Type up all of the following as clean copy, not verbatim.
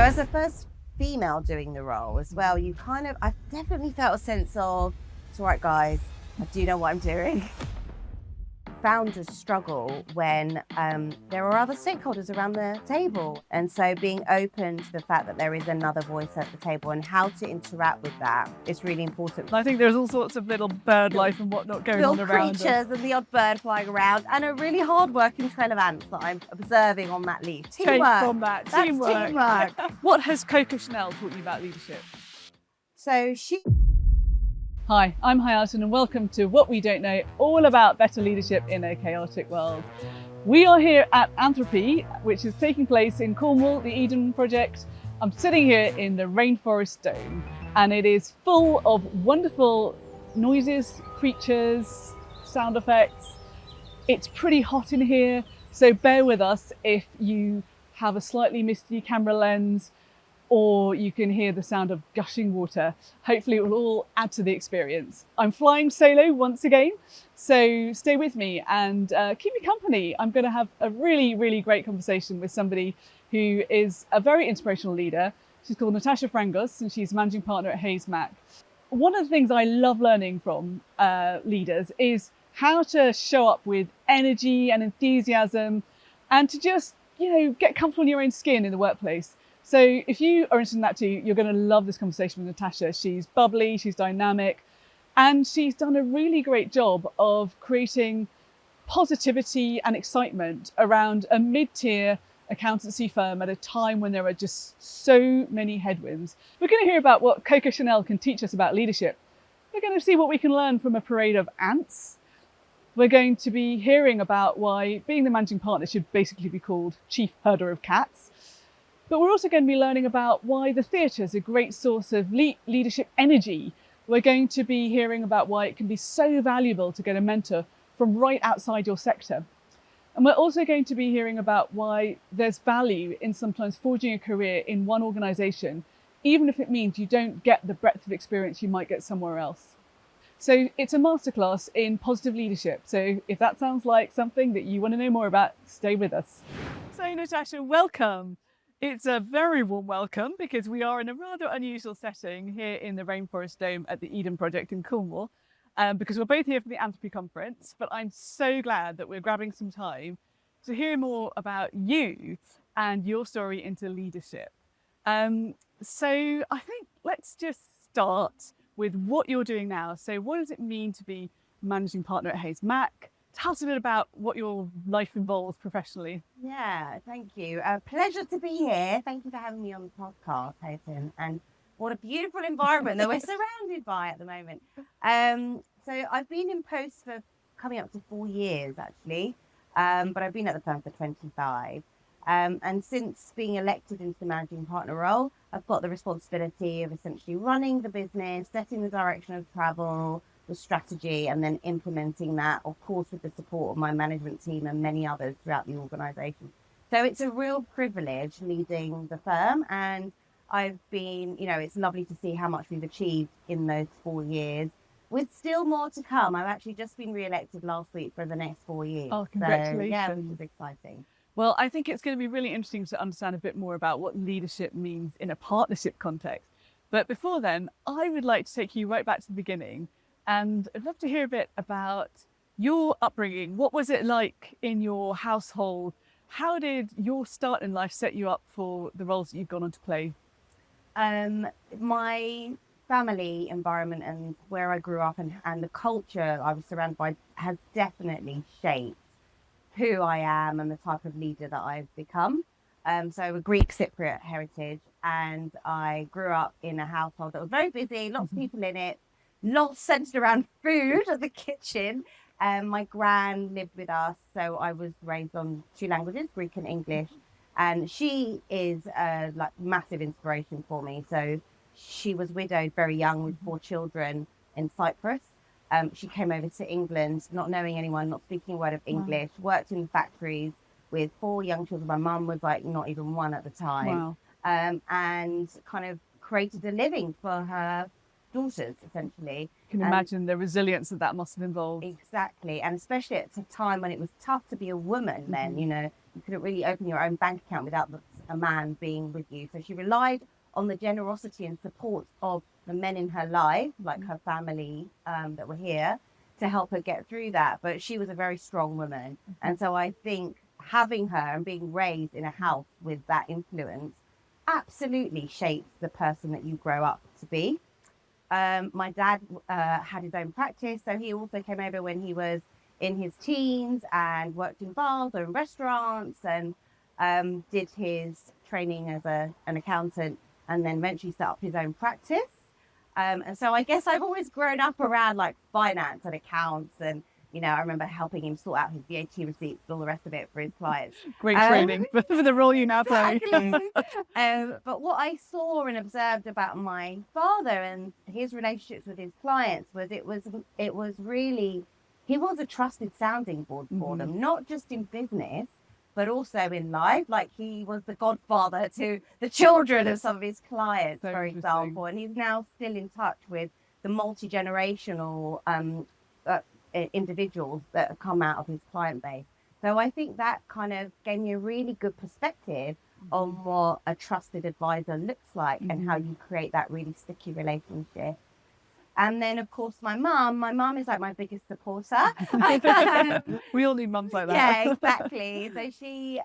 as the first female doing the role as well, I definitely felt a sense of, it's all right, guys, I do know what I'm doing. Founders struggle when there are other stakeholders around the table. And so being open to the fact that there is another voice at the table and how to interact with that is really important. I think there's all sorts of little bird life and whatnot going on around creatures and the odd bird flying around, and a really hard-working trail of ants that I'm observing on that leaf. Take from that. That's teamwork. What has Coco Chanel taught you about leadership? So Hi, I'm Hayaatun and welcome to What We Don't Know, all about better leadership in a chaotic world. We are here at Anthropy, which is taking place in Cornwall, the Eden Project. I'm sitting here in the Rainforest Dome and it is full of wonderful noises, creatures, sound effects. It's pretty hot in here, so bear with us if you have a slightly misty camera lens or you can hear the sound of gushing water. Hopefully it will all add to the experience. I'm flying solo once again, so stay with me and keep me company. I'm gonna have a really, really great conversation with somebody who is a very inspirational leader. She's called Natasha Frangos and she's managing partner at Haysmac. One of the things I love learning from leaders is how to show up with energy and enthusiasm and to just, get comfortable in your own skin in the workplace. So if you are interested in that too, you're going to love this conversation with Natasha. She's bubbly, she's dynamic, and she's done a really great job of creating positivity and excitement around a mid-tier accountancy firm at a time when there are just so many headwinds. We're going to hear about what Coco Chanel can teach us about leadership. We're going to see what we can learn from a parade of ants. We're going to be hearing about why being the managing partner should basically be called chief herder of cats. But we're also going to be learning about why the theatre is a great source of leadership energy. We're going to be hearing about why it can be so valuable to get a mentor from right outside your sector. And we're also going to be hearing about why there's value in sometimes forging a career in one organisation, even if it means you don't get the breadth of experience you might get somewhere else. So it's a masterclass in positive leadership. So if that sounds like something that you want to know more about, stay with us. So Natasha, welcome. It's a very warm welcome because we are in a rather unusual setting here in the Rainforest Dome at the Eden Project in Cornwall, because we're both here for the Anthropy Conference, but I'm so glad that we're grabbing some time to hear more about you and your story into leadership. So I think let's just start with what you're doing now. So what does it mean to be managing partner at Haysmac? Tell us a bit about what your life involves professionally. Yeah, thank you. Pleasure to be here. Thank you for having me on the podcast, Hayaatun. And what a beautiful environment that we're surrounded by at the moment. So I've been in post for coming up to 4 years, actually. But I've been at the firm for 25. And since being elected into the managing partner role, I've got the responsibility of essentially running the business, setting the direction of travel, the strategy, and then implementing that, of course, with the support of my management team and many others throughout the organisation. So it's a real privilege leading the firm, and I've been, it's lovely to see how much we've achieved in those 4 years, with still more to come. I've actually just been re-elected last week for the next 4 years. Oh, congratulations. So, yeah, which is exciting. Well, I think it's going to be really interesting to understand a bit more about what leadership means in a partnership context. But before then, I would like to take you right back to the beginning. And I'd love to hear a bit about your upbringing. What was it like in your household? How did your start in life set you up for the roles that you've gone on to play? My family environment and where I grew up and the culture I was surrounded by has definitely shaped who I am and the type of leader that I've become. So a Greek Cypriot heritage, and I grew up in a household that was very busy, lots of people in it, lots centered around food at the kitchen. My gran lived with us, so I was raised on 2 languages, Greek and English, and she is a massive inspiration for me. So she was widowed very young with 4 children in Cyprus. She came over to England, not knowing anyone, not speaking a word of English, worked in factories with 4 young children. My mum was not even 1 at the time. And kind of created a living for her daughters, essentially. You can imagine the resilience that must have involved. Exactly, and especially at a time when it was tough to be a woman then, you couldn't really open your own bank account without a man being with you. So she relied on the generosity and support of the men in her life, like her family that were here, to help her get through that. But she was a very strong woman. And so I think having her and being raised in a house with that influence absolutely shapes the person that you grow up to be. My dad had his own practice, so he also came over when he was in his teens and worked in bars or in restaurants, and did his training as an accountant, and then eventually set up his own practice. And so I guess I've always grown up around like finance and accounts, and I remember helping him sort out his VAT receipts and all the rest of it for his clients. Great training for the role you now play. But what I saw and observed about my father and his relationships with his clients was it was really, he was a trusted sounding board for them, not just in business, but also in life. Like, he was the godfather to the children of some of his clients, for example. And he's now still in touch with the multi-generational individuals that have come out of his client base. So I think that kind of gave me a really good perspective on what a trusted advisor looks like and how you create that really sticky relationship. And then, of course, my mum is like my biggest supporter. We all need mums like that. Yeah, exactly. So she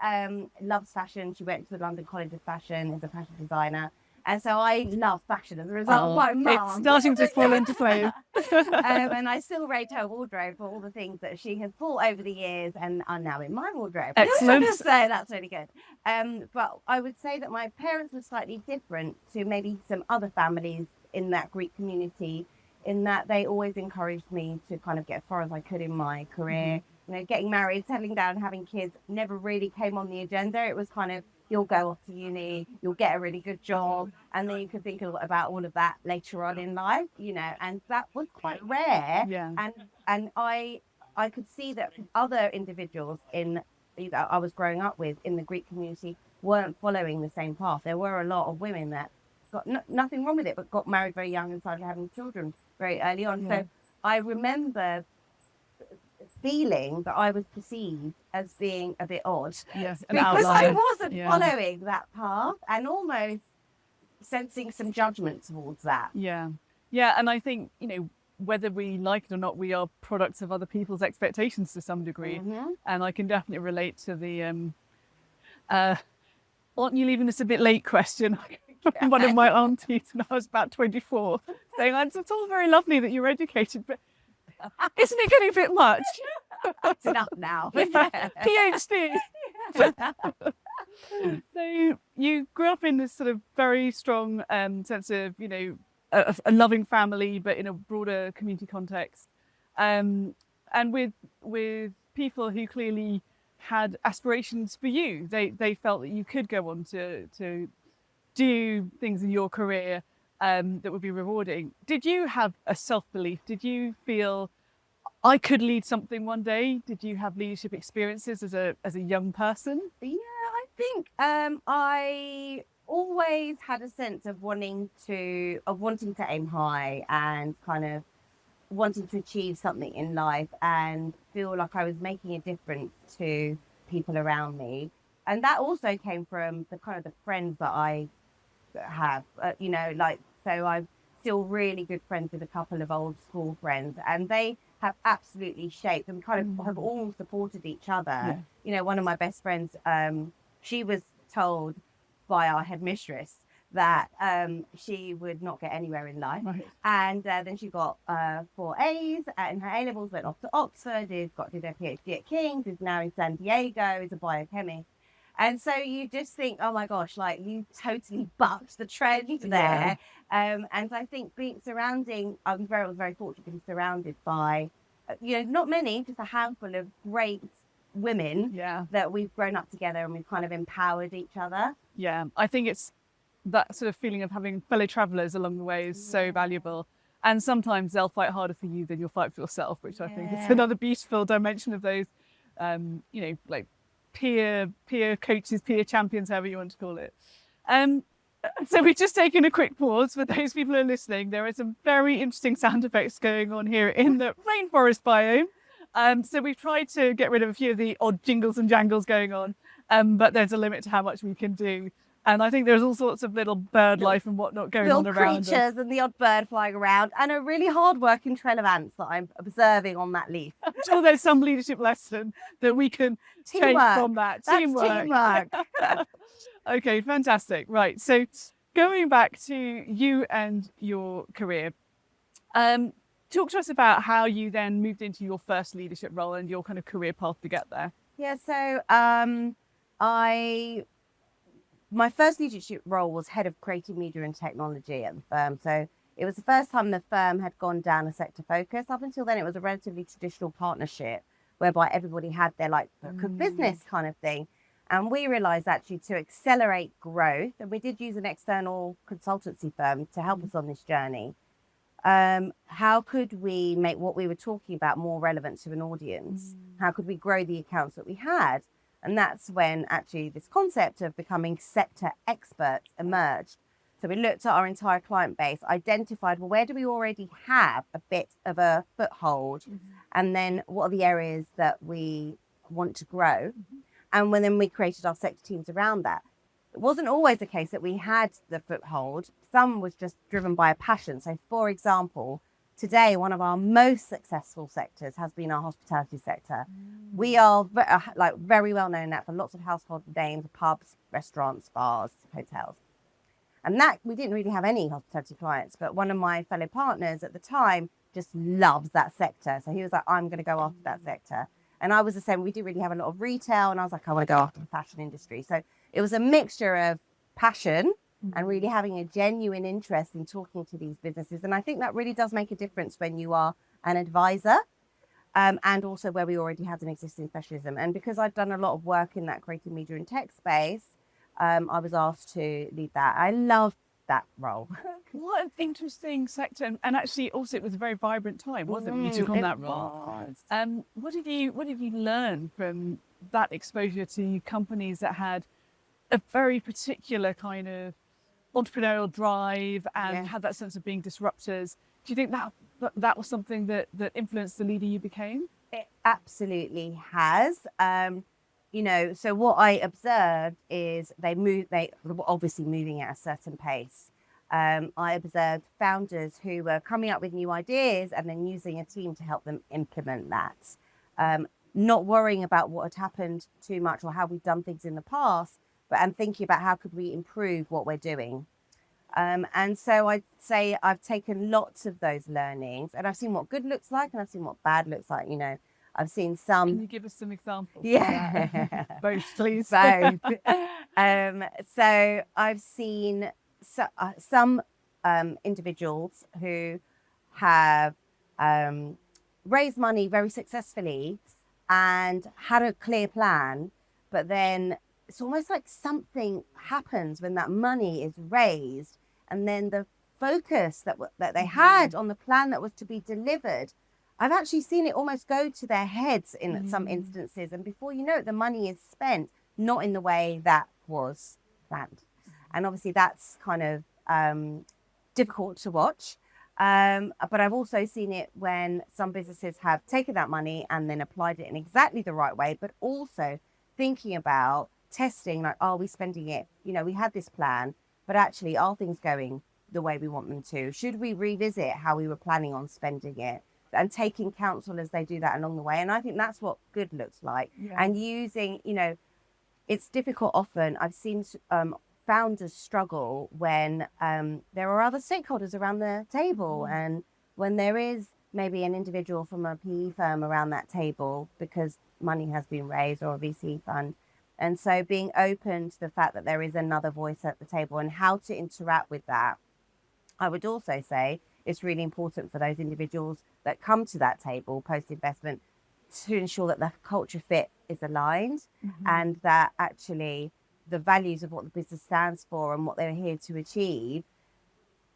loves fashion. She went to the London College of Fashion, is a fashion designer. And so I love fashion as a result of my mum. It's starting to fall into place. And I still rate her wardrobe for all the things that she has bought over the years and are now in my wardrobe. Excellent. So that's really good. But I would say that my parents were slightly different to maybe some other families in that Greek community, in that they always encouraged me to kind of get as far as I could in my career. Getting married, settling down, having kids never really came on the agenda. It was kind of, you'll go off to uni, you'll get a really good job, and then you can think about all of that later on in life, and that was quite rare. Yeah. And I could see that other individuals that I was growing up with in the Greek community weren't following the same path. There were a lot of women that got nothing wrong with it, but got married very young and started having children very early on. Yeah. So I remember feeling that I was perceived as being a bit odd, yes, because I wasn't following that path, and almost sensing some judgment towards that. Yeah, and I think whether we like it or not, we are products of other people's expectations to some degree, and I can definitely relate to the aren't you leaving this a bit late question. One of my aunties when I was about 24 saying, it's all very lovely that you're educated, but isn't it getting a bit much? It's enough now. PhD. So you grew up in this sort of very strong sense of, a loving family, but in a broader community context. And with people who clearly had aspirations for you. They felt that you could go on to do things in your career that would be rewarding. Did you have a self-belief? Did you feel I could lead something one day? Did you have leadership experiences as a young person? Yeah, I think I always had a sense of wanting to aim high and kind of wanting to achieve something in life and feel like I was making a difference to people around me. And that also came from the kind of the friends that I have, so I'm still really good friends with a couple of old school friends, and they have absolutely shaped and kind of have all supported each other. Yeah. One of my best friends, she was told by our headmistress that she would not get anywhere in life. Right. And then she got 4 A's in her A-levels, went off to Oxford, did her PhD at King's, is now in San Diego, is a biochemist. And so you just think, oh my gosh, like you totally bucked the trend there. Yeah. And I think I was very fortunate to be surrounded by, not many, just a handful of great women that we've grown up together and we've kind of empowered each other. Yeah, I think it's that sort of feeling of having fellow travellers along the way is so valuable. And sometimes they'll fight harder for you than you'll fight for yourself, which I think is another beautiful dimension of those, like peer coaches, peer champions, however you want to call it. So we've just taken a quick pause for those people who are listening. There are some very interesting sound effects going on here in the rainforest biome. So we've tried to get rid of a few of the odd jingles and jangles going on. but there's a limit to how much we can do. And I think there's all sorts of little bird life and whatnot going on around us. Creatures and the odd bird flying around, and a really hard-working trail of ants that I'm observing on that leaf. I'm sure there's some leadership lesson that we can take from that. That's teamwork. Okay, fantastic. Right, so going back to you and your career, talk to us about how you then moved into your first leadership role and your kind of career path to get there. Yeah, so my first leadership role was head of creative media and technology at the firm. So it was the first time the firm had gone down a sector focus. Up until then, it was a relatively traditional partnership whereby everybody had their book of business kind of thing. And we realized actually to accelerate growth, and we did use an external consultancy firm to help us on this journey. How could we make what we were talking about more relevant to an audience? How could we grow the accounts that we had? And that's when actually this concept of becoming sector experts emerged. So we looked at our entire client base, identified, well, where do we already have a bit of a foothold? And then what are the areas that we want to grow? And then we created our sector teams around that. It wasn't always the case that we had the foothold. Some was just driven by a passion. So for example, today, one of our most successful sectors has been our hospitality sector. We are very well known now for lots of household names, pubs, restaurants, bars, hotels. And that we didn't really have any hospitality clients, but one of my fellow partners at the time just loves that sector. So he was like, I'm going to go after that sector. And I was the same. We didn't really have a lot of retail. And I was like, I want to go after the fashion industry. So it was a mixture of passion and really having a genuine interest in talking to these businesses. And I think that really does make a difference when you are an advisor, and also where we already had an existing specialism. And because I'd done a lot of work in that creative media and tech space, I was asked to lead that. I love that role. What an interesting sector. And actually also it was a very vibrant time, wasn't it, when you took on that role? What did you learn from that exposure to companies that had a very particular kind of entrepreneurial drive and had that sense of being disruptors? Do you think that was something that influenced the leader you became? It absolutely has. So what I observed is they were obviously moving at a certain pace. I observed founders who were coming up with new ideas and then using a team to help them implement that. Not worrying about what had happened too much or how we've done things in the past, but thinking about how could we improve what we're doing. And so I'd say I've taken lots of those learnings, and I've seen what good looks like and I've seen what bad looks like. I've seen some. Can you give us some examples? Yeah. Both, please. Both. So I've seen some individuals who have raised money very successfully and had a clear plan, but then it's almost like something happens when that money is raised, and then the focus that they had on the plan that was to be delivered, I've actually seen it almost go to their heads in some instances, and before you know it, the money is spent not in the way that was planned. And obviously that's kind of difficult to watch. But I've also seen it when some businesses have taken that money and then applied it in exactly the right way, but also thinking about testing, like, are we spending it? We had this plan, but actually are things going the way we want them to? Should we revisit how we were planning on spending it? And taking counsel as they do that along the way. And I think that's what good looks like. Yeah. And using, it's difficult often. I've seen founders struggle when there are other stakeholders around the table, and when there is maybe an individual from a PE firm around that table because money has been raised, or a VC fund. And so being open to the fact that there is another voice at the table and how to interact with that. I would also say it's really important for those individuals that come to that table post-investment to ensure that the culture fit is aligned, and that actually the values of what the business stands for and what they're here to achieve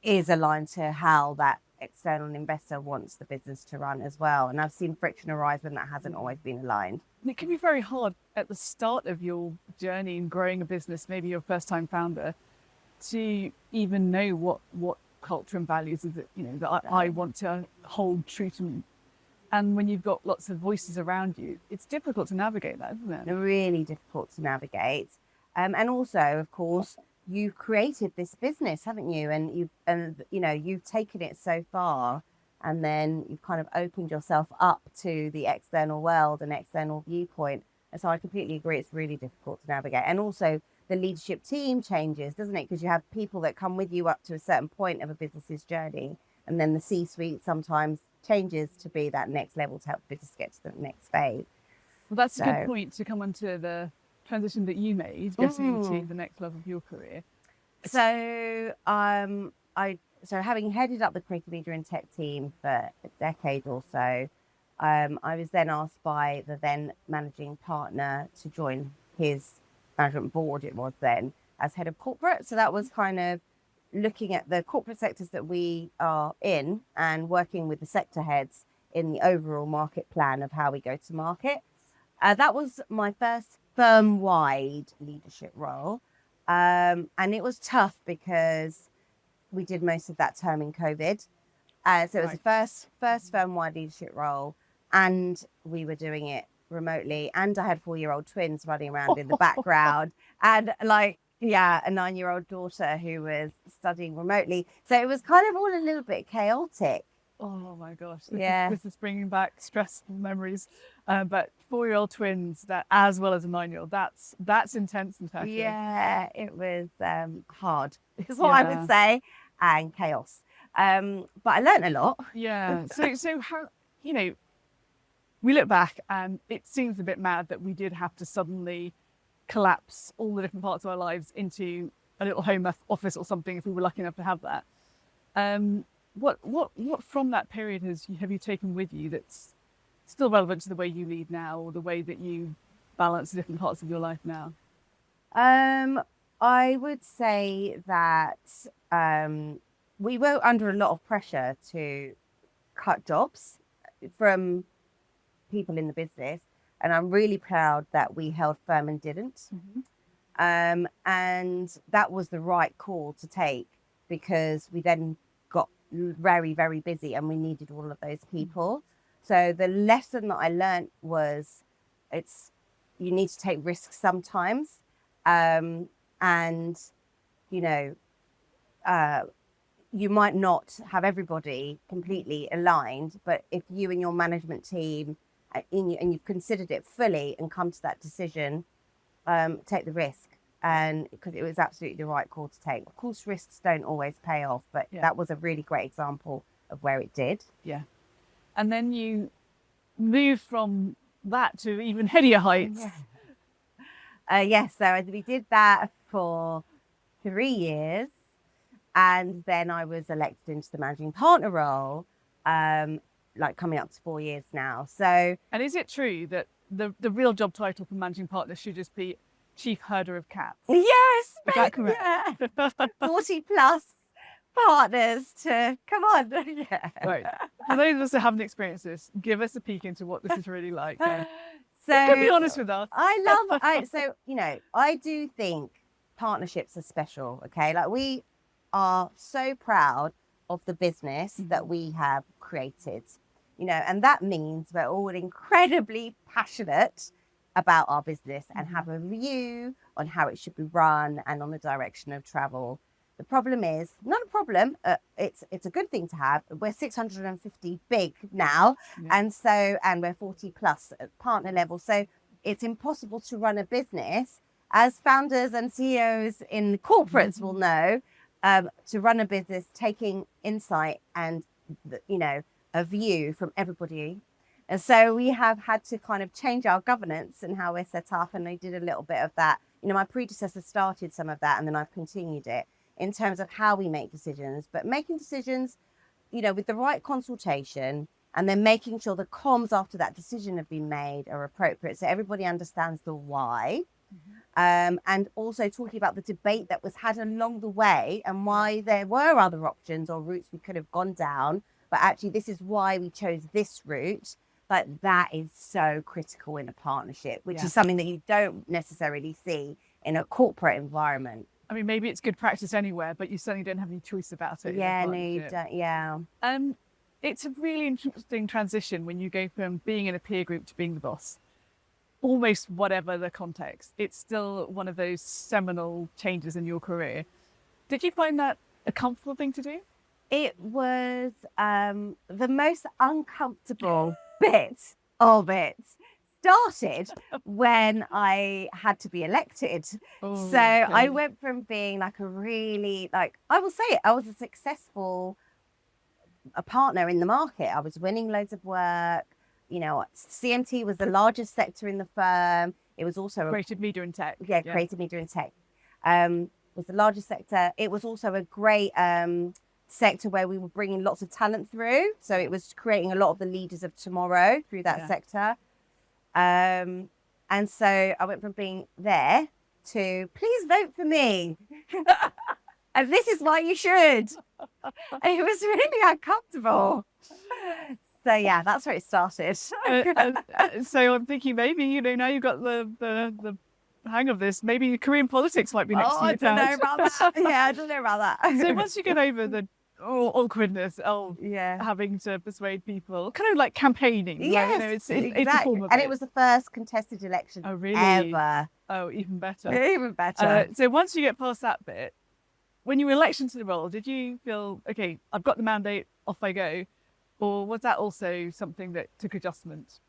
is aligned to how that external investor wants the business to run as well. And I've seen friction arise when that hasn't always been aligned. And it can be very hard at the start of your journey in growing a business, maybe you're a first-time founder, to even know what culture and values is it, that I want to hold true to And when you've got lots of voices around you, it's difficult to navigate that, isn't it? Really difficult to navigate. And also, of course, you've created this business, haven't you? And you've taken it so far, and then you've kind of opened yourself up to the external world and external viewpoint. And so I completely agree, it's really difficult to navigate. And also the leadership team changes, doesn't it? Because you have people that come with you up to a certain point of a business's journey, and then the C-suite sometimes changes to be that next level to help the business get to the next phase. Well, that's a good point to come onto the transition that you made, getting to the next level of your career. So having headed up the creative media and tech team for a decade or so, I was then asked by the then managing partner to join his management board, it was then, as head of corporate. So that was kind of looking at the corporate sectors that we are in and working with the sector heads in the overall market plan of how we go to market. That was my first firm-wide leadership role. And it was tough because we did most of that term in COVID. So it was the first firm-wide leadership role, and we were doing it remotely. And I had 4-year-old twins running around in the background, and a 9-year-old daughter who was studying remotely. So it was kind of all a little bit chaotic. Oh my gosh! This is bringing back stressful memories. But 4-year-old twins, that as well as a 9-year-old, that's intense, Natasha. Yeah, it was hard, is what I would say, and chaos. But I learned a lot. Yeah. So how, we look back and it seems a bit mad that we did have to suddenly collapse all the different parts of our lives into a little home office or something, if we were lucky enough to have that. What from that period have you taken with you that's still relevant to the way you lead now, or the way that you balance the different parts of your life now? I would say that we were under a lot of pressure to cut jobs from people in the business, and I'm really proud that we held firm and didn't. And that was the right call to take, because we then got very, very busy and we needed all of those people. So the lesson that I learned was you need to take risks sometimes. You might not have everybody completely aligned, but if you and your management team and you've considered it fully and come to that decision, take the risk. And because it was absolutely the right call to take. Of course, risks don't always pay off, but that was a really great example of where it did. Yeah. And then you moved from that to even headier heights. Yes, so we did that for 3 years, and then I was elected into the managing partner role, coming up to 4 years now. So, and is it true that the real job title for managing partner should just be chief herder of cats? Yes, is that correct? Yeah. 40 plus partners to come on. Yeah. Right. For those of us that haven't experienced this, give us a peek into what this is really like. So be honest with us. I do think partnerships are special. Okay, like we are so proud of the business that we have created, and that means we're all incredibly passionate about our business and have a view on how it should be run and on the direction of travel. The problem is not a problem. It's a good thing to have. We're 650 big now, and we're 40 plus at partner level. So it's impossible to run a business, as founders and CEOs in corporates will know, to run a business taking insight and a view from everybody. And so we have had to kind of change our governance and how we're set up. And I did a little bit of that. My predecessor started some of that, and then I've continued it in terms of how we make decisions, but making decisions, with the right consultation, and then making sure the comms after that decision have been made are appropriate. So everybody understands the why. And also talking about the debate that was had along the way and why there were other options or routes we could have gone down, but actually this is why we chose this route. Like, that is so critical in a partnership, which is something that you don't necessarily see in a corporate environment. I mean, maybe it's good practice anywhere, but you certainly don't have any choice about it. Yeah, no, you don't. Yeah. it's a really interesting transition when you go from being in a peer group to being the boss. Almost whatever the context, it's still one of those seminal changes in your career. Did you find that a comfortable thing to do? It was the most uncomfortable bit of it started when I had to be elected. So I went from being like a really, like, I will say it, I was a successful partner in the market. I was winning loads of work. You know, CMT was the largest sector in the firm. It was also creative media and tech. Yeah, creative media and tech was the largest sector. It was also a great sector where we were bringing lots of talent through. So it was creating a lot of the leaders of tomorrow through that sector. And so I went from being there to please vote for me. And this is why you should. And it was really uncomfortable. So yeah, that's where it started. So I'm thinking maybe, you know, now you've got the hang of this, maybe career in politics might be next to you. I don't know about that. Yeah, I don't know about that. So once you get over the awkwardness of having to persuade people, kind of like campaigning. Yes, like, you know, it's exactly. a form of and it was the first contested election ever. Oh, even better. Even better. So once you get past that bit, when you were elected to the role, did you feel, okay, I've got the mandate, off I go? Or was that also something that took adjustment?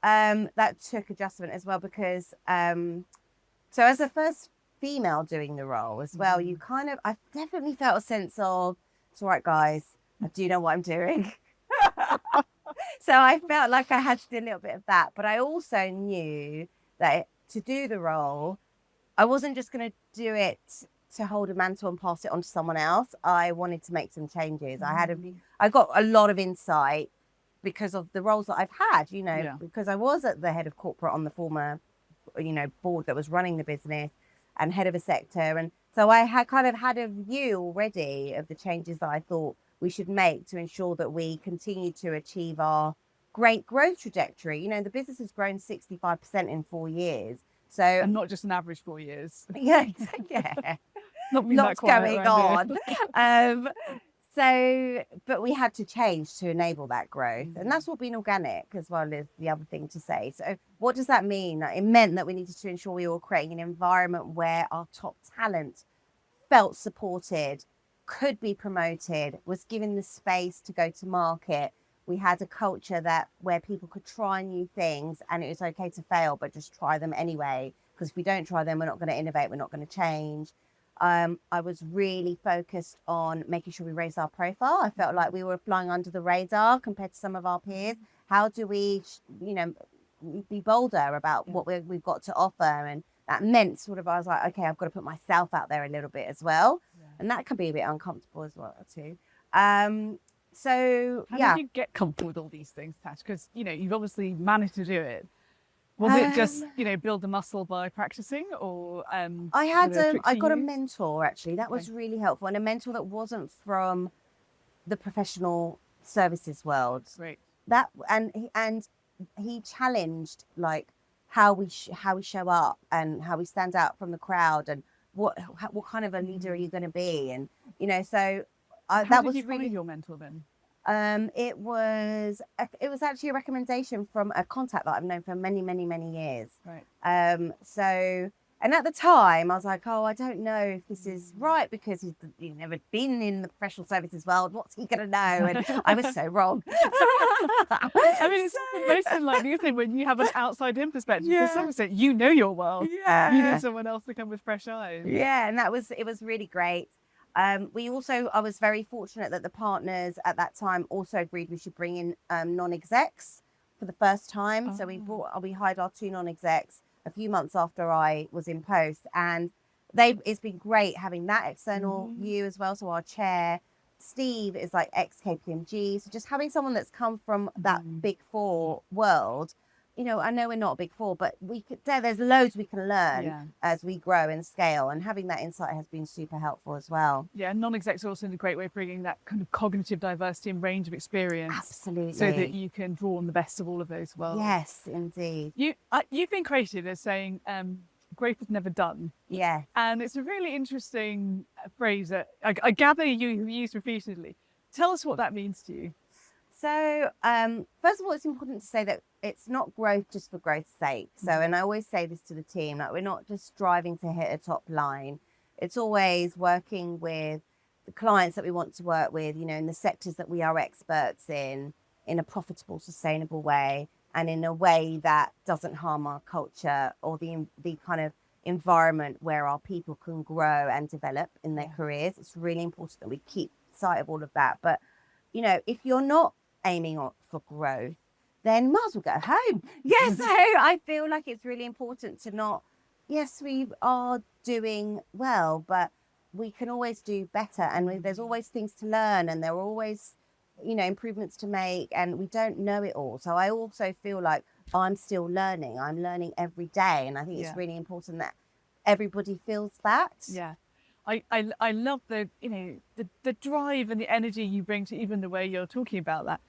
That took adjustment as well, because so as the first female doing the role as well, you kind of, I definitely felt a sense of, it's all right, guys, I do know what I'm doing. So I felt like I had to do a little bit of that. But I also knew that to do the role, I wasn't just going to do it to hold a mantle and pass it on to someone else. I wanted to make some changes. I got a lot of insight because of the roles that I've had, you know, because I was at the head of corporate on the former, you know, board that was running the business and head of a sector. And so I had kind of had a view already of the changes that I thought we should make to ensure that we continue to achieve our great growth trajectory. You know, the business has grown 65% in 4 years. So, and not just an average 4 years. Yeah. Lots going on. So, but we had to change to enable that growth. And that's what being organic as well is the other thing to say. So what does that mean? It meant that we needed to ensure we were creating an environment where our top talent felt supported, could be promoted, was given the space to go to market. We had a culture where people could try new things and it was okay to fail, but just try them anyway. Because if we don't try them, we're not going to innovate, we're not going to change. I was really focused on making sure we raised our profile. I felt like we were flying under the radar compared to some of our peers. How do we, you know, be bolder about what we've got to offer? And that meant sort of, I was like, okay, I've got to put myself out there a little bit as well. And that can be a bit uncomfortable as well too. So How did you get comfortable with all these things, Tash? Because, you know, you've obviously managed to do it. Was it just, you know, build the muscle by practicing, or I got a mentor actually. That was really helpful, and a mentor that wasn't from the professional services world. Great. That and he challenged like how we show up and how we stand out from the crowd, and what kind of a leader are you going to be, and you know. So that was really your mentor then. It was actually a recommendation from a contact that I've known for many years. Right. So, and at the time I was like, oh, I don't know if this is right because he's never been in the professional services world. What's he going to know? And I was so wrong. I mean, it's most unlikely, isn't it, when you have an outside-in perspective? To some extent, you know your world. Yeah. You need someone else to come with fresh eyes. Yeah, and it was really great. I was very fortunate that the partners at that time also agreed we should bring in non-execs for the first time. So we hired our 2 non-execs a few months after I was in post, and it's been great having that external view as well. So our chair, Steve, is like ex-KPMG. So just having someone that's come from that Big Four world. You know, I know we're not a Big Four, but there's loads we can learn as we grow and scale, and having that insight has been super helpful as well. Yeah, and non-execs are also a great way of bringing that kind of cognitive diversity and range of experience. Absolutely. So that you can draw on the best of all of those worlds. Yes, indeed. You've been created as saying, growth is never done. Yeah. And it's a really interesting phrase that I gather you have used repeatedly. Tell us what that means to you. So, first of all, it's important to say that it's not growth just for growth's sake. So, and I always say this to the team, like we're not just striving to hit a top line. It's always working with the clients that we want to work with, in the sectors that we are experts in a profitable, sustainable way, and in a way that doesn't harm our culture or the kind of environment where our people can grow and develop in their careers. It's really important that we keep sight of all of that. But, if you're not aiming for growth, then might as well go home. So I feel like it's really important to not, yes, we are doing well, but we can always do better. And there's always things to learn, and there are always, improvements to make, and we don't know it all. So I also feel like I'm still learning. I'm learning every day. And I think it's really important that everybody feels that. Yeah. I love the drive and the energy you bring to even the way you're talking about that.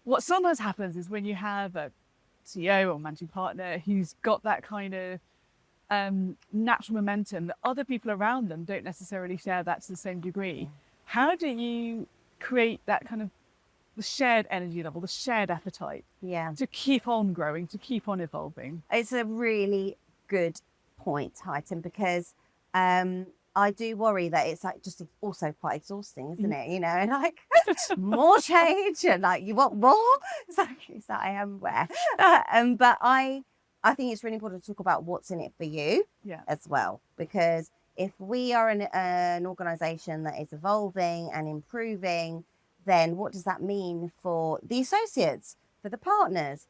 What sometimes happens is when you have a CEO or managing partner who's got that kind of natural momentum that other people around them don't necessarily share that to the same degree. How do you create that kind of the shared energy level, the shared appetite to keep on growing, to keep on evolving? It's a really good point, Hayaatun, because I do worry that it's like just also quite exhausting, isn't it? And like more change and like you want more. It's like I am aware. But I think it's really important to talk about what's in it for you as well, because if we are an organization that is evolving and improving, then what does that mean for the associates, for the partners?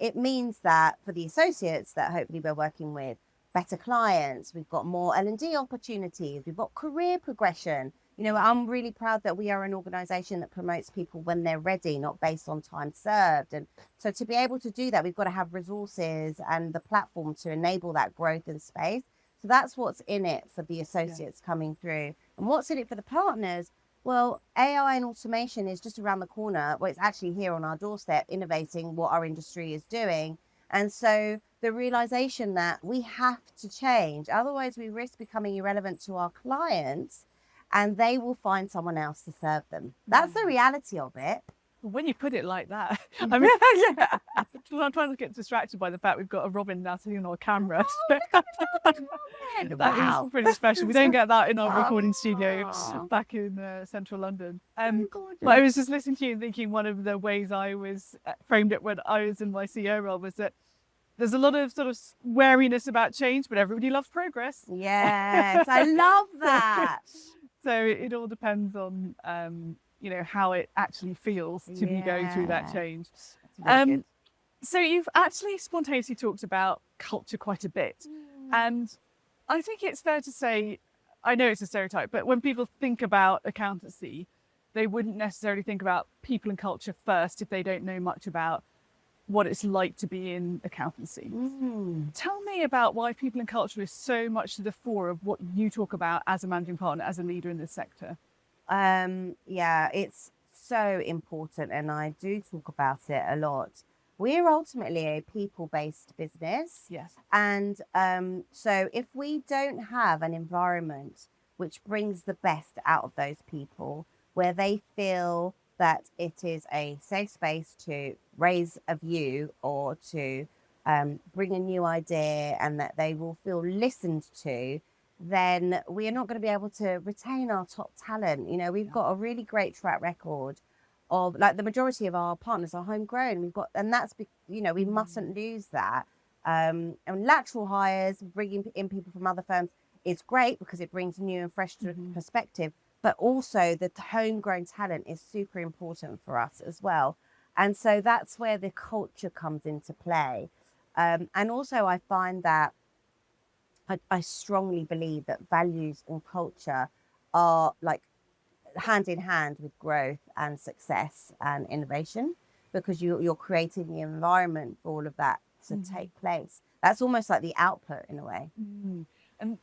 It means that for the associates that hopefully we're working with better clients, we've got more L&D opportunities, we've got career progression. I'm really proud that we are an organization that promotes people when they're ready, not based on time served. And so to be able to do that, we've got to have resources and the platform to enable that growth and space. So that's what's in it for the associates coming through. And what's in it for the partners? Well, AI and automation is just around the corner. Well, it's actually here on our doorstep, innovating what our industry is doing. And so the realization that we have to change, otherwise we risk becoming irrelevant to our clients and they will find someone else to serve them. That's the reality of it. When you put it like that, I mean, I'm trying to get distracted by the fact we've got a Robin now sitting on our camera. That is pretty special. We don't get that in our recording studio back in central London. But I was just listening to you and thinking one of the ways I was framed it when I was in my CEO role was that there's a lot of sort of wariness about change, but everybody loves progress. Yes, I love that. So it all depends on how it actually feels to be going through that change. So you've actually spontaneously talked about culture quite a bit. And I think it's fair to say, I know it's a stereotype, but when people think about accountancy, they wouldn't necessarily think about people and culture first if they don't know much about what it's like to be in accountancy. Tell me about why people and culture is so much to the fore of what you talk about as a managing partner, as a leader in this sector. It's so important, and I do talk about it a lot. We're ultimately a people-based business. Yes. And so if we don't have an environment which brings the best out of those people, where they feel that it is a safe space to raise a view or to bring a new idea, and that they will feel listened to, then we are not going to be able to retain our top talent. We've got a really great track record of, like, the majority of our partners are homegrown. And that's, we mustn't lose that. And lateral hires, bringing in people from other firms, is great because it brings new and fresh perspective. But also the homegrown talent is super important for us as well. And so that's where the culture comes into play. And also I find that I strongly believe that values and culture are like hand in hand with growth and success and innovation, because you're creating the environment for all of that to take place. That's almost like the output in a way. And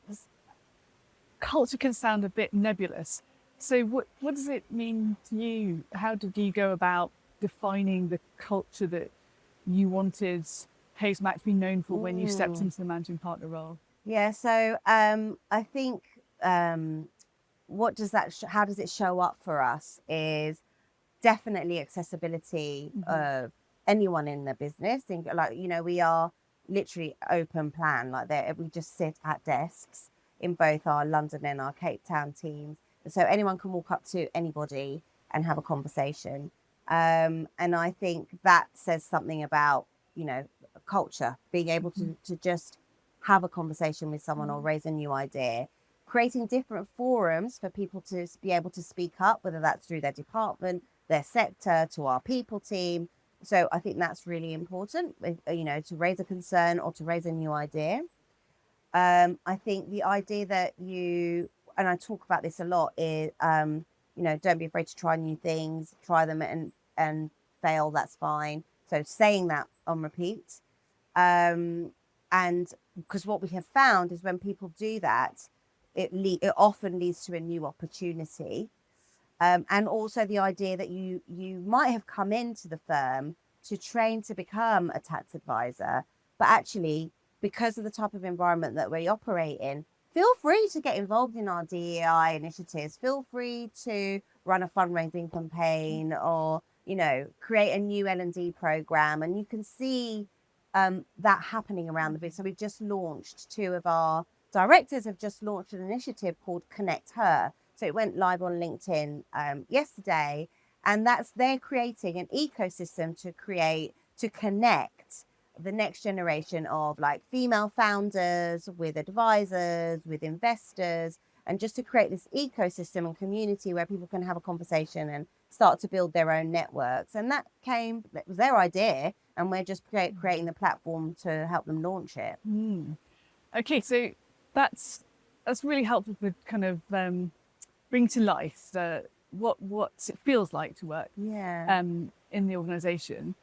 culture can sound a bit nebulous. So what does it mean to you? How did you go about defining the culture that you wanted Haysmac to be known for when you stepped into the managing partner role? Yeah, so I think how does it show up for us is definitely accessibility of anyone in the business. Think like, we are literally open plan, like there, we just sit at desks in both our London and our Cape Town teams. So anyone can walk up to anybody and have a conversation. And I think that says something about, culture, being able to just have a conversation with someone or raise a new idea, creating different forums for people to be able to speak up, whether that's through their department, their sector, to our people team. So I think that's really important, to raise a concern or to raise a new idea. I think the idea that and I talk about this a lot, is, don't be afraid to try new things, try them and fail, that's fine. So saying that on repeat. And because what we have found is when people do that, it often leads to a new opportunity. And also the idea that you might have come into the firm to train to become a tax advisor, but actually, because of the type of environment that we operate in, feel free to get involved in our DEI initiatives. Feel free to run a fundraising campaign or, create a new L&D program. And you can see that happening around the business. So we've just launched, 2 of our directors have just launched an initiative called Connect Her. So it went live on LinkedIn yesterday. And they're creating an ecosystem to connect the next generation of like female founders with advisors, with investors, and just to create this ecosystem and community where people can have a conversation and start to build their own networks. And that was their idea, and we're just creating the platform to help them launch it. Okay, so that's really helpful to kind of bring to life what it feels like to work in the organisation.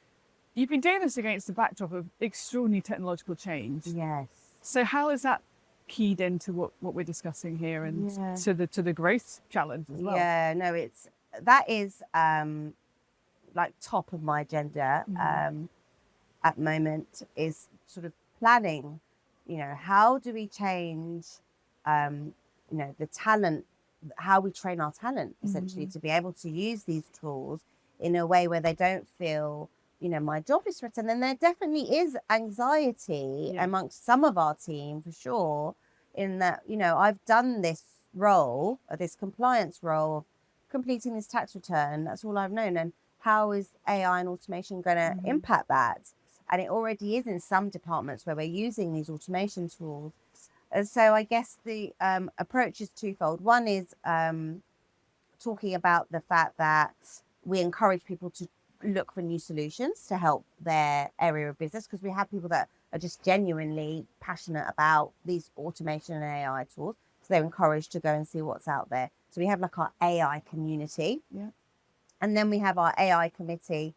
You've been doing this against the backdrop of extraordinary technological change. Yes. So how is that keyed into what we're discussing here and to the growth challenge as well? Yeah, no, that is like top of my agenda at the moment, is sort of planning, how do we change, the talent, how we train our talent essentially to be able to use these tools in a way where they don't feel, my job is threatened. And there definitely is anxiety amongst some of our team, for sure, in that, I've done this role, this compliance role, completing this tax return. That's all I've known. And how is AI and automation going to impact that? And it already is in some departments where we're using these automation tools. And so I guess the approach is twofold. One is talking about the fact that we encourage people to look for new solutions to help their area of business, because we have people that are just genuinely passionate about these automation and AI tools. So they're encouraged to go and see what's out there. So we have like our AI community. Yeah. And then we have our AI committee,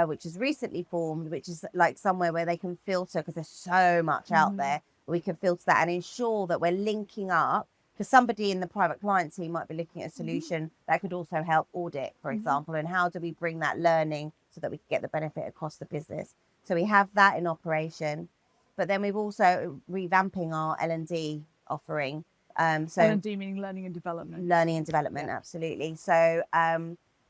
which is recently formed, which is like somewhere where they can filter, because there's so much out there. We can filter that and ensure that we're linking up, because somebody in the private client team might be looking at a solution that could also help audit, for example, and how do we bring that learning so that we can get the benefit across the business. So we have that in operation, but then we've also revamping our L&D offering. So L&D meaning learning and development. Learning and development, absolutely. So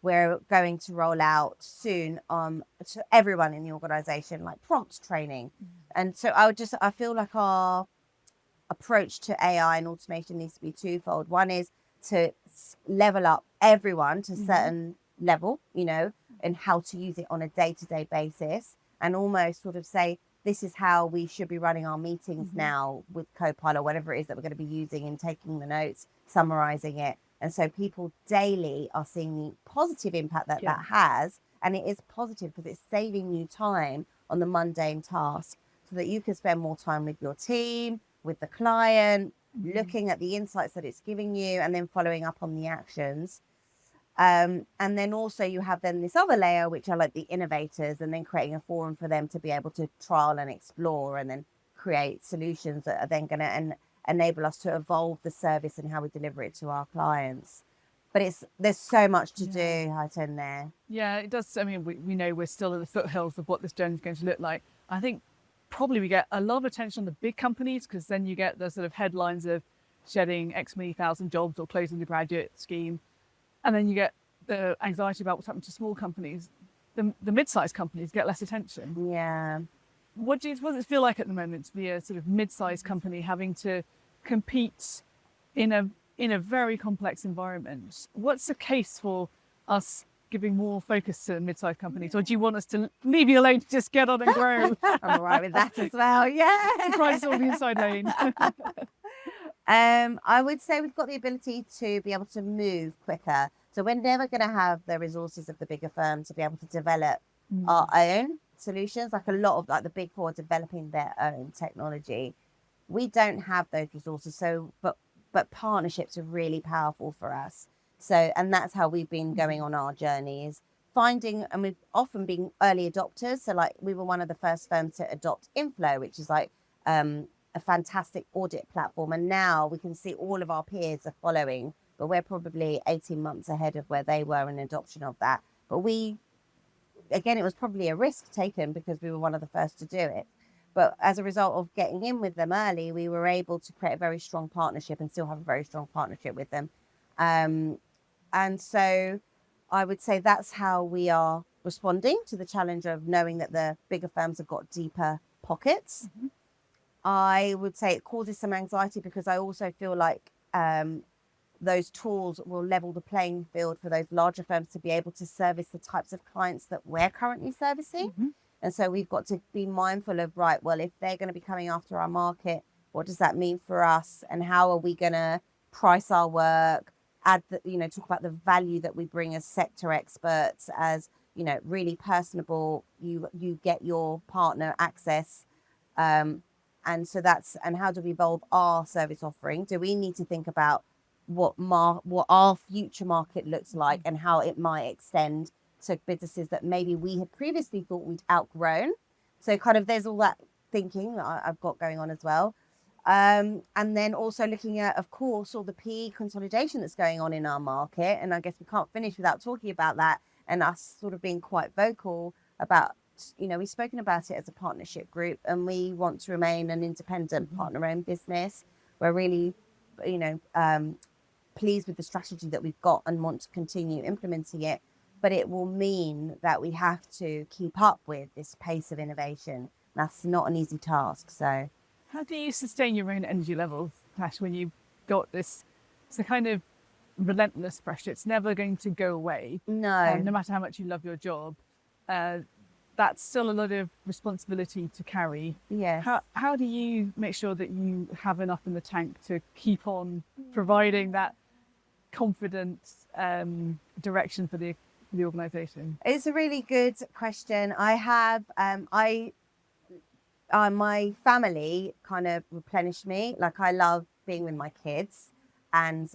we're going to roll out soon to everyone in the organisation, like prompt training. And so I feel like our approach to AI and automation needs to be twofold. One is to level up everyone to a certain level, and how to use it on a day-to-day basis, and almost sort of say, this is how we should be running our meetings now with Copilot, whatever it is that we're going to be using, and taking the notes, summarizing it. And so people daily are seeing the positive impact that has. And it is positive because it's saving you time on the mundane task, so that you can spend more time with your team, with the client, looking at the insights that it's giving you, and then following up on the actions. And then also you have then this other layer, which are like the innovators, and then creating a forum for them to be able to trial and explore, and then create solutions that are then going to enable us to evolve the service and how we deliver it to our clients. But there's so much to do, Hayaatun, there. Yeah, it does. I mean, we know we're still in the foothills of what this journey is going to look like. I think probably we get a lot of attention on the big companies, because then you get the sort of headlines of shedding X many thousand jobs or closing the graduate scheme. And then you get the anxiety about what's happened to small companies, the mid-sized companies get less attention. Yeah. What does it feel like at the moment to be a sort of mid-sized company having to compete in a very complex environment? What's the case for us giving more focus to mid-sized companies, or do you want us to leave you alone to just get on and grow? I'm all right with that as well. Yeah. Surprise all the inside lane. I would say we've got the ability to be able to move quicker. So we're never going to have the resources of the bigger firms to be able to develop our own solutions. Like a lot of like the big four developing their own technology. We don't have those resources. So, but partnerships are really powerful for us. So, and that's how we've been going on our journey, is finding, and we've often been early adopters. So like we were one of the first firms to adopt Inflow, which is like a fantastic audit platform. And now we can see all of our peers are following, but we're probably 18 months ahead of where they were in adoption of that. But again, it was probably a risk taken because we were one of the first to do it. But as a result of getting in with them early, we were able to create a very strong partnership and still have a very strong partnership with them. And so I would say that's how we are responding to the challenge of knowing that the bigger firms have got deeper pockets. Mm-hmm. I would say it causes some anxiety because I also feel like those tools will level the playing field for those larger firms to be able to service the types of clients that we're currently servicing. Mm-hmm. And so we've got to be mindful of, right, well, if they're going to be coming after our market, what does that mean for us? And how are we going to price our work, talk about the value that we bring as sector experts, as, really personable, you get your partner access. And so and how do we evolve our service offering? Do we need to think about what our future market looks like and how it might extend to businesses that maybe we had previously thought we'd outgrown? So kind of there's all that thinking that I've got going on as well. And then also looking at, of course, all the PE consolidation that's going on in our market. And I guess we can't finish without talking about that, and us sort of being quite vocal about, we've spoken about it as a partnership group, and we want to remain an independent partner-owned business. We're really, pleased with the strategy that we've got and want to continue implementing it. But it will mean that we have to keep up with this pace of innovation. That's not an easy task. So how do you sustain your own energy levels, Tash, when you've got this kind of relentless pressure? It's never going to go away. No. No matter how much you love your job, that's still a lot of responsibility to carry. Yes. How do you make sure that you have enough in the tank to keep on providing that confident direction for the organisation? It's a really good question. I have my family kind of replenished me. Like I love being with my kids and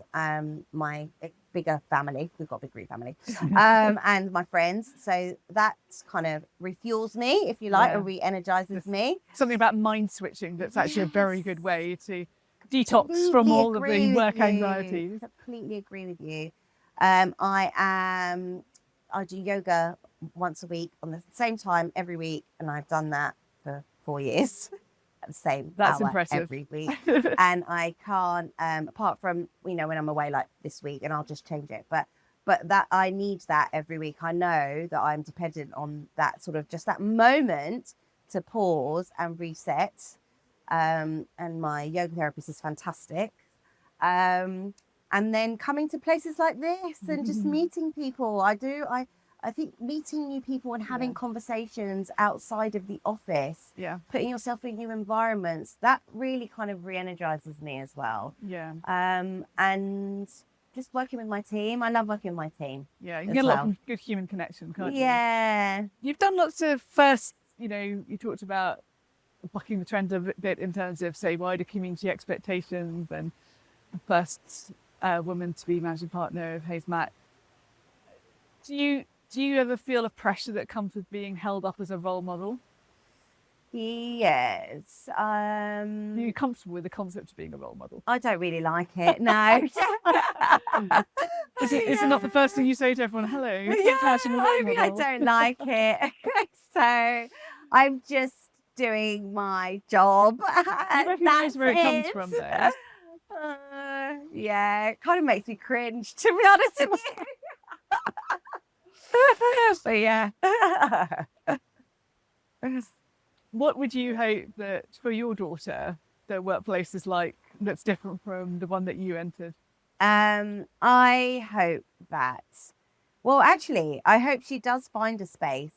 my bigger family. We've got a big Greek family, and my friends. So that kind of refuels me, if you like, or re-energizes me. Something about mind switching that's actually a very good way to detox from all of the work anxieties. Completely agree with you. I do yoga once a week on the same time every week, and I've done that for 4 years. The same That's hour impressive. every week. And I can't, apart from, when I'm away like this week, and I'll just change it. But that I need that every week. I know that I'm dependent on that sort of just that moment to pause and reset. And my yoga therapist is fantastic. And then coming to places like this and just meeting people. I think meeting new people and having conversations outside of the office, putting yourself in new environments, that really kind of re-energizes me as well. Yeah. And just working with my team. I love working with my team. Yeah, you can get a lot of good human connection, can't you? Yeah. You've done lots of first, you talked about bucking the trend a bit in terms of, say, wider community expectations, and the first woman to be managing partner of Haysmac. Do you ever feel a pressure that comes with being held up as a role model? Yes. Are you comfortable with the concept of being a role model? I don't really like it, no. Is it not the first thing you say to everyone? Hello. I don't like it. So I'm just doing my job. You recognise where it comes from, though? Yeah, it kind of makes me cringe, to be honest with you. But yeah. What would you hope that for your daughter, the workplace is like that's different from the one that you entered? I hope that, well, actually, I hope she does find a space.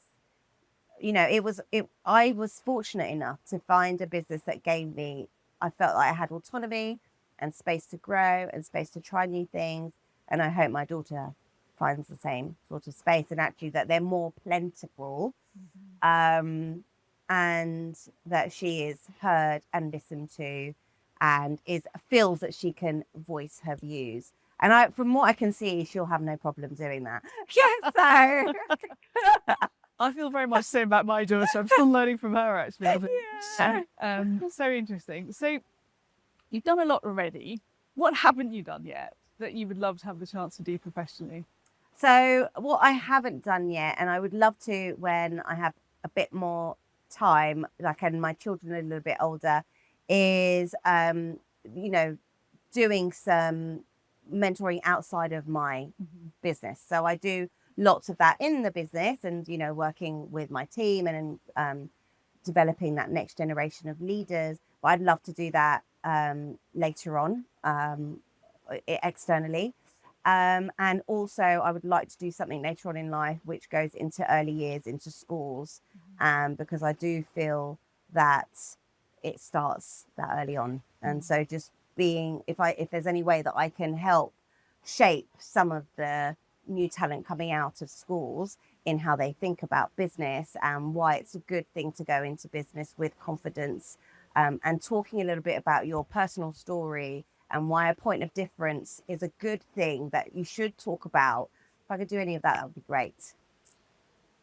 I was fortunate enough to find a business that gave me, I felt like I had autonomy and space to grow and space to try new things. And I hope my daughter finds the same sort of space, and actually that they're more plentiful, and that she is heard and listened to, and feels that she can voice her views. And from what I can see, she'll have no problem doing that. Yeah, so I feel very much the same about my daughter. I'm still learning from her, actually. I think. yeah. So interesting. So you've done a lot already. What haven't you done yet that you would love to have the chance to do professionally? So what I haven't done yet, and I would love to when I have a bit more time, like, and my children are a little bit older, is doing some mentoring outside of my business. So I do lots of that in the business, and working with my team and developing that next generation of leaders. But I'd love to do that later on, externally. And also I would like to do something later on in life which goes into early years, into schools, because I do feel that it starts that early on. And so just being, if there's any way that I can help shape some of the new talent coming out of schools in how they think about business and why it's a good thing to go into business with confidence, and talking a little bit about your personal story and why a point of difference is a good thing that you should talk about. If I could do any of that, that would be great.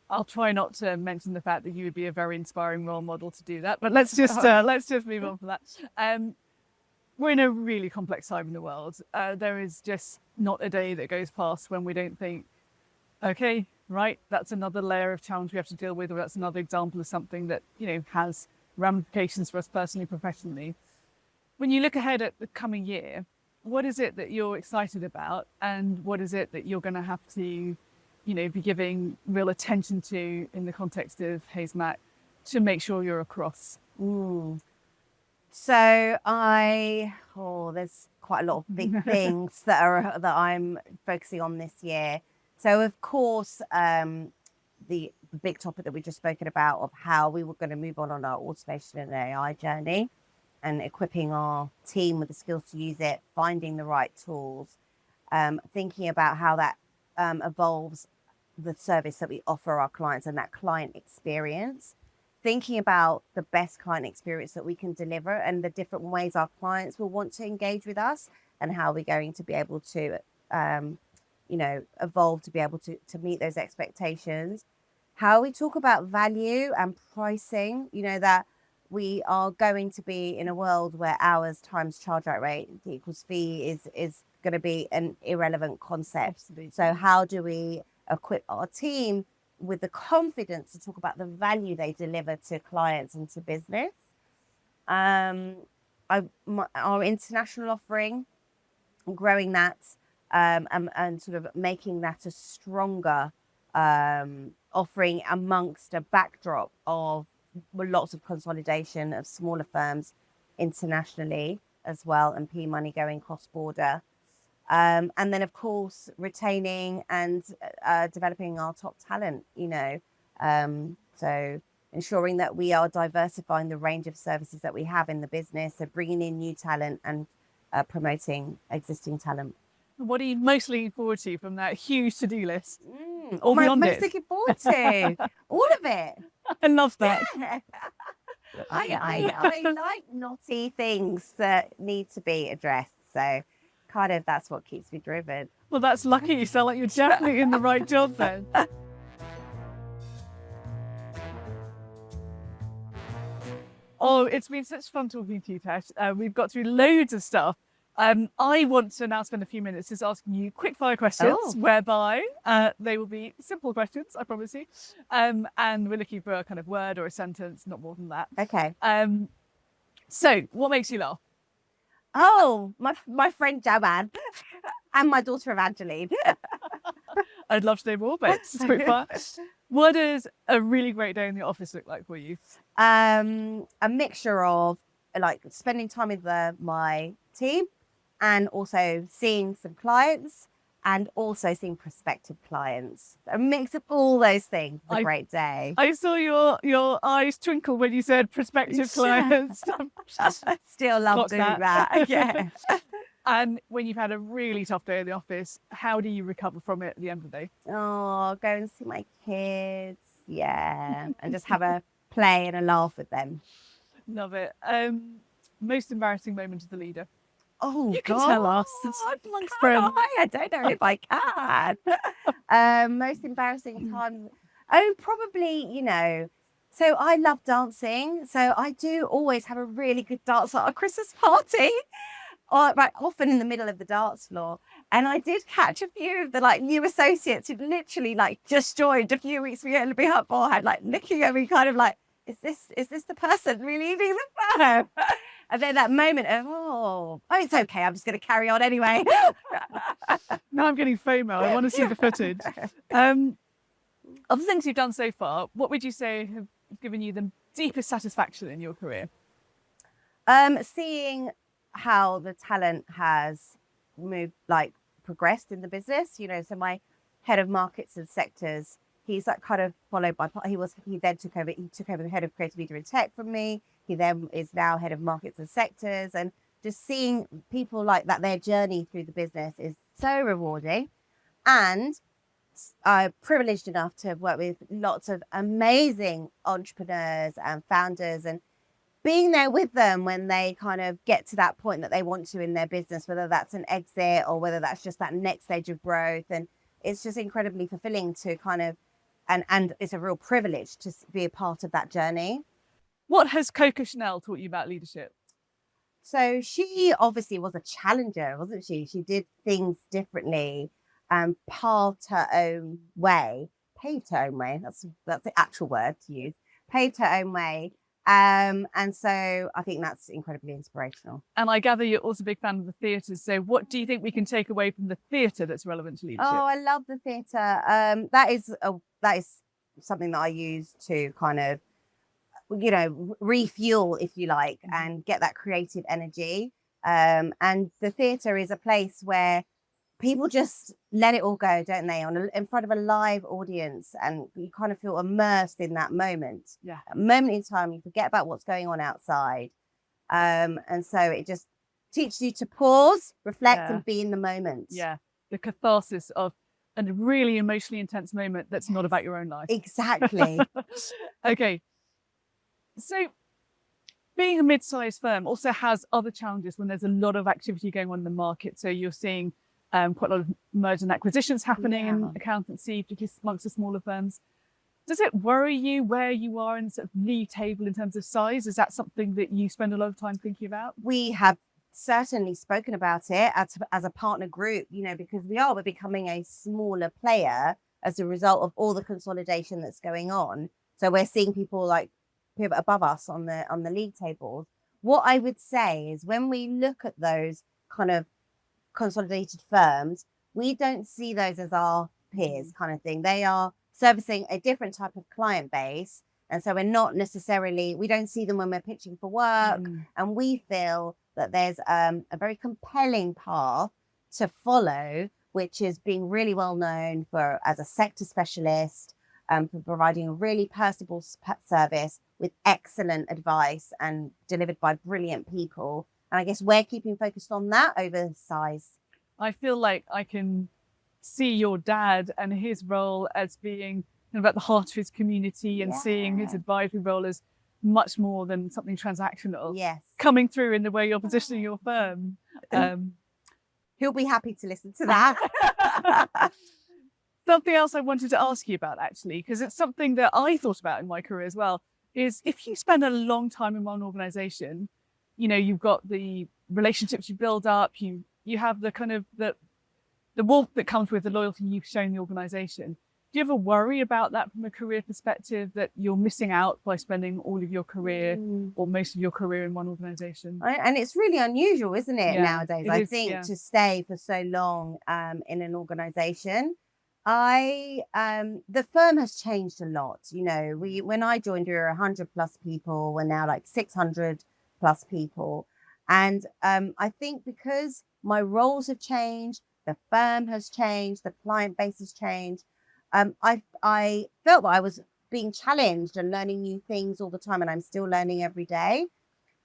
I'll try not to mention the fact that you would be a very inspiring role model to do that, but let's just move on from that. We're in a really complex time in the world. There is just not a day that goes past when we don't think, okay, right, that's another layer of challenge we have to deal with, or that's another example of something that has ramifications for us personally, professionally. When you look ahead at the coming year, what is it that you're excited about, and what is it that you're going to have to be giving real attention to in the context of Haysmac to make sure you're across? So there's quite a lot of big things that I'm focusing on this year. So of course, the big topic that we just spoken about of how we were going to move on our automation and AI journey, and equipping our team with the skills to use it, finding the right tools, thinking about how that evolves the service that we offer our clients and that client experience, thinking about the best client experience that we can deliver and the different ways our clients will want to engage with us, and how we're going to be able to, evolve to be able to meet those expectations. How we talk about value and pricing, that we are going to be in a world where hours times charge out rate equals fee is going to be an irrelevant concept. Absolutely. So how do we equip our team with the confidence to talk about the value they deliver to clients and to business? Our international offering, growing that, and sort of making that a stronger offering amongst a backdrop of lots of consolidation of smaller firms internationally as well, and P money going cross-border. And then, of course, retaining and developing our top talent, so ensuring that we are diversifying the range of services that we have in the business, so bringing in new talent and promoting existing talent. What are you most looking forward to from that huge to-do list? Or beyond it? Looking forward to all of it. I love that. Yeah. I like knotty things that need to be addressed. So kind of that's what keeps me driven. Well, that's lucky. You sound like you're definitely in the right job then. Oh, it's been such fun talking to you, Tash. We've got through loads of stuff. I want to now spend a few minutes just asking you quick-fire questions, whereby they will be simple questions, I promise you. And we're looking for a kind of word or a sentence, not more than that. Okay. So, what makes you laugh? Oh, my friend Jaman and my daughter Evangeline. I'd love to know more, but it's Quickfire. What does a really great day in the office look like for you? A mixture of like spending time with my team and also seeing some clients and also seeing prospective clients. A mix of all those things. It's a great day. I saw your eyes twinkle when you said prospective clients. I still love doing that. Yeah. And when you've had a really tough day in the office, how do you recover from it at the end of the day? Oh, go and see my kids. Yeah. And just have a play and a laugh with them. Love it. Most embarrassing moment of the leader? Oh, you can tell us. I don't know if I can. Most embarrassing time. Oh, probably, you know. So I love dancing. So I do always have a really good dance at a Christmas party. Right, often in the middle of the dance floor. And I did catch a few of the like new associates who literally like just joined a few weeks beforehand, like looking at me kind of like, is this the person really leading the firm? And then that moment of, oh, it's okay. I'm just going to carry on anyway. Now I'm getting FOMO. I want to see the footage. Of the things you've done so far, what would you say have given you the deepest satisfaction in your career? Seeing how the talent has progressed in the business, you know. So my head of markets and sectors, he's like kind of followed by, he then took over the head of creative media and tech from me. He then is now head of markets and sectors, and just seeing people like that, their journey through the business is so rewarding. And I'm privileged enough to work with lots of amazing entrepreneurs and founders, and being there with them when they kind of get to that point that they want to in their business, whether that's an exit or whether that's just that next stage of growth. And it's just incredibly fulfilling to kind of, and it's a real privilege to be a part of that journey. What has Coco Chanel taught you about leadership? So she obviously was a challenger, wasn't she? She did things differently and paved her own way. That's the actual word to use. Paved her own way. And so I think that's incredibly inspirational. And I gather you're also a big fan of the theatre. So what do you think we can take away from the theatre that's relevant to leadership? Oh, I love the theatre. That is something that I use to kind of, you know, refuel, if you like, and get that creative energy. And the theatre is a place where people just let it all go, don't they? In front of a live audience, and you kind of feel immersed in that moment. Yeah. A moment in time, you forget about what's going on outside. And so it just teaches you to pause, reflect, and be in the moment. Yeah. The catharsis of a really emotionally intense moment that's not about your own life. Exactly. Okay. So being a mid-sized firm also has other challenges when there's a lot of activity going on in the market. So you're seeing quite a lot of mergers and acquisitions happening in accountancy, particularly amongst the smaller firms. Does it worry you where you are in the sort of league table in terms of size? Is that something that you spend a lot of time thinking about? We have certainly spoken about it as a partner group, you know, because we're becoming a smaller player as a result of all the consolidation that's going on. So we're seeing people above us on the league tables. What I would say is when we look at those kind of consolidated firms, we don't see those as our peers kind of thing. They are servicing a different type of client base. And so we don't see them when we're pitching for work. And we feel that there's a very compelling path to follow, which is being really well known as a sector specialist, for providing a really personable service with excellent advice and delivered by brilliant people. And I guess we're keeping focused on that over size. I feel like I can see your dad and his role as being about the heart of his community and seeing his advisory role as much more than something transactional. Yes. Coming through in the way you're positioning your firm. He'll be happy to listen to that. Something else I wanted to ask you about, actually, because it's something that I thought about in my career as well, is if you spend a long time in one organization, you know, you've got the relationships you build up, you have the kind of the warmth that comes with the loyalty you've shown the organization. Do you ever worry about that from a career perspective, that you're missing out by spending all of your career or most of your career in one organization? And it's really unusual, isn't it, nowadays? I think to stay for so long in an organization. The firm has changed a lot. When I joined, we were 100 plus people. We're now like 600 plus people. And I think because my roles have changed, the firm has changed, the client base has changed. I felt that I was being challenged and learning new things all the time, and I'm still learning every day.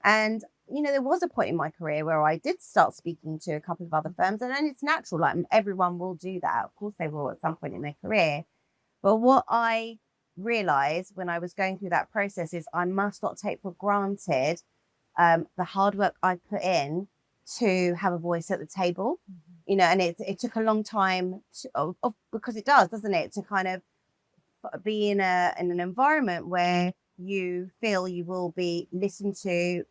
And there was a point in my career where I did start speaking to a couple of other firms, and then it's natural, like everyone will do that. Of course, they will at some point in their career. But what I realized when I was going through that process is I must not take for granted the hard work I put in to have a voice at the table. And it took a long time because it does, doesn't it, to kind of be in an environment where you feel you will be listened to,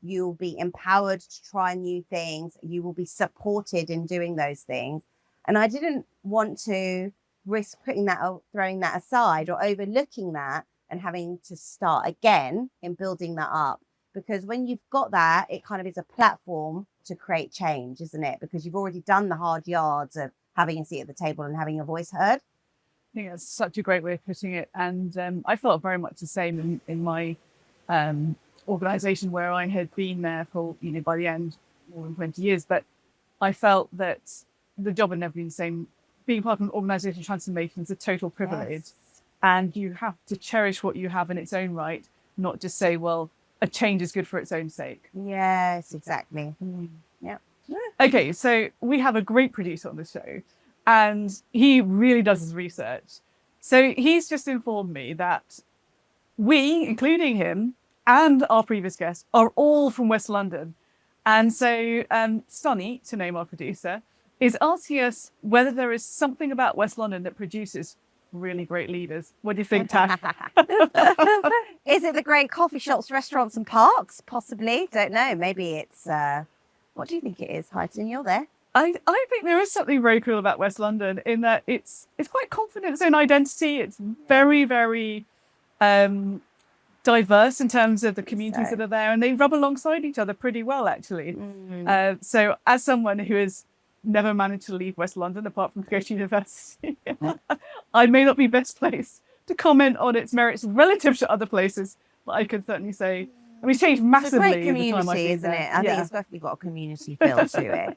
you'll be empowered to try new things, you will be supported in doing those things. And I didn't want to risk putting that or throwing that aside or overlooking that and having to start again in building that up. Because when you've got that, it kind of is a platform to create change, isn't it? Because you've already done the hard yards of having a seat at the table and having your voice heard. I think that's such a great way of putting it. And I felt very much the same in my organisation, where I had been there for, by the end, more than 20 years. But I felt that the job had never been the same. Being part of an organisation transformation is a total privilege. Yes. And you have to cherish what you have in its own right, not just say, well, a change is good for its own sake. Yes, exactly. Yeah. Okay, so we have a great producer on the show, and he really does his research. So he's just informed me that we, including him and our previous guest, are all from West London. And so Sonny, to name our producer, is asking us whether there is something about West London that produces really great leaders. What do you think, Tash? Is it the great coffee shops, restaurants and parks? Possibly. Don't know. Maybe it's... what do you think it is, Hayaatun? You're there. I think there is something very cool about West London in that it's quite confident in its own identity. It's very, very diverse in terms of the communities that are there, and they rub alongside each other pretty well, actually. So as someone who has never managed to leave West London apart from to go to university, I may not be best placed to comment on its merits relative to other places, but I can certainly say, it's changed massively. It's a great community, isn't it? I think it's definitely got a community feel to it.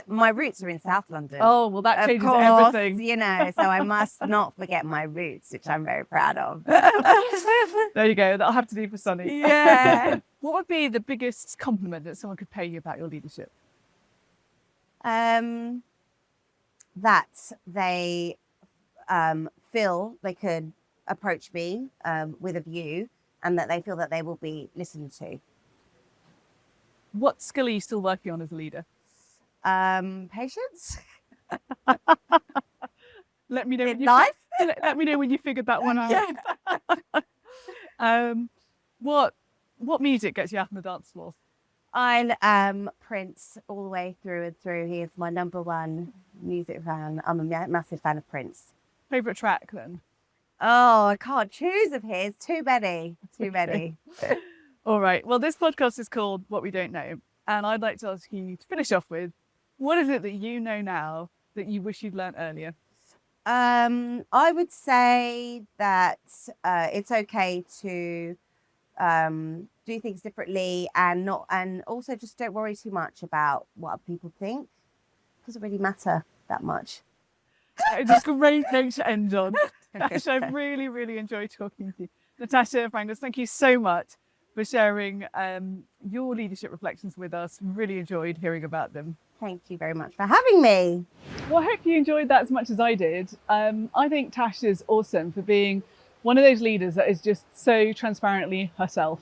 My roots are in South London. Oh, well, that changes everything. So I must not forget my roots, which I'm very proud of. There you go. That'll have to do for Sonny. Yeah. What would be the biggest compliment that someone could pay you about your leadership? That they feel they could approach me with a view, and that they feel that they will be listened to. What skill are you still working on as a leader? Patience. Let me know in life. Let me know when you figured that one out. What music gets you out on the dance floor? I Prince all the way through and through. He is my number one music fan. I'm a massive fan of Prince. Favourite track then? Oh, I can't choose of his. Too many. All right. Well, this podcast is called What We Don't Know. And I'd like to ask you to finish off with, what is it that you know now that you wish you'd learned earlier? I would say that it's okay to do things differently and also just don't worry too much about what other people think. It doesn't really matter that much. It's a great note to end on. Natasha, I've really, really enjoyed talking to you. Natasha Frangos, thank you so much for sharing your leadership reflections with us. Really enjoyed hearing about them. Thank you very much for having me. Well, I hope you enjoyed that as much as I did. I think Tash is awesome for being one of those leaders that is just so transparently herself.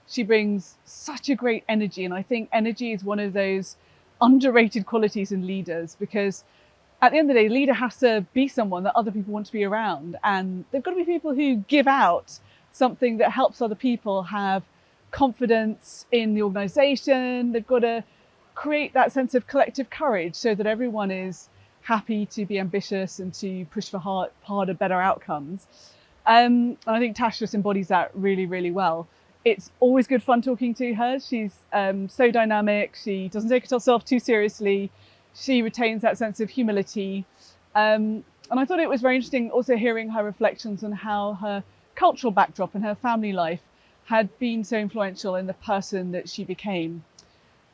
She brings such a great energy, and I think energy is one of those underrated qualities in leaders, because at the end of the day, a leader has to be someone that other people want to be around, and they've got to be people who give out something that helps other people have confidence in the organisation. They've got to create that sense of collective courage so that everyone is happy to be ambitious and to push for harder, better outcomes. And I think Tash just embodies that really, really well. It's always good fun talking to her. She's so dynamic. She doesn't take herself too seriously. she retains that sense of humility. And I thought it was very interesting also hearing her reflections on how her cultural backdrop and her family life had been so influential in the person that she became.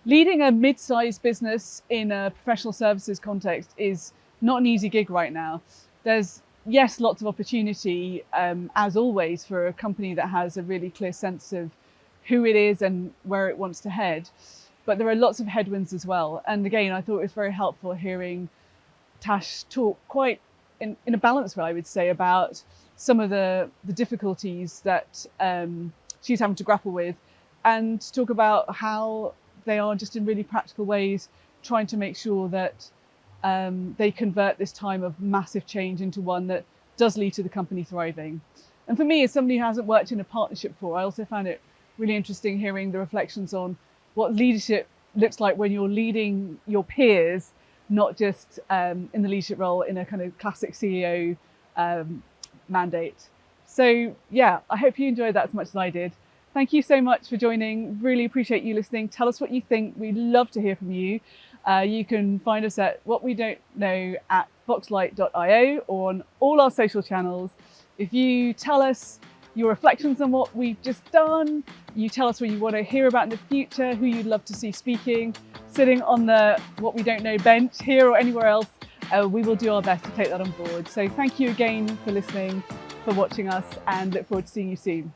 Leading a mid-sized business in a professional services context is not an easy gig right now. There's, yes, lots of opportunity, as always, for a company that has a really clear sense of who it is and where it wants to head. But there are lots of headwinds as well. And again, I thought it was very helpful hearing Tash talk quite in a balanced way, I would say, about some of the difficulties that she's having to grapple with, and talk about how they are just in really practical ways trying to make sure that they convert this time of massive change into one that does lead to the company thriving. And for me, as somebody who hasn't worked in a partnership before, I also found it really interesting hearing the reflections on what leadership looks like when you're leading your peers, not just in the leadership role in a kind of classic CEO mandate. So yeah, I hope you enjoyed that as much as I did. Thank you so much for joining. Really appreciate you listening. Tell us what you think. We'd love to hear from you. You can find us at What We Don't Know at boxlight.io or on all our social channels. If you tell us your reflections on what we've just done, you tell us what you want to hear about in the future, who you'd love to see speaking, sitting on the What We Don't Know bench here or anywhere else, we will do our best to take that on board. So thank you again for listening, for watching us, and look forward to seeing you soon.